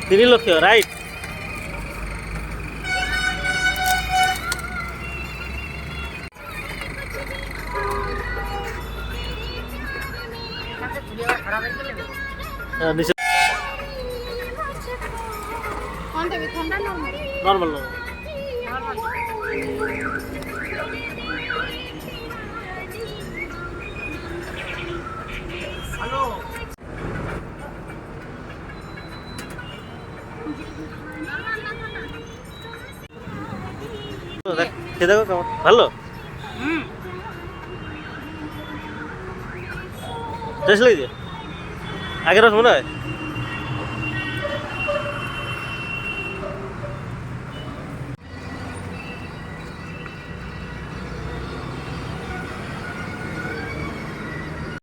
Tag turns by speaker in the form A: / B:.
A: 3 লক্ষ right. Normal খেয়ে দেখো কেমন ভালো টেস্ট লেগেছে আগের রস মনে হয়।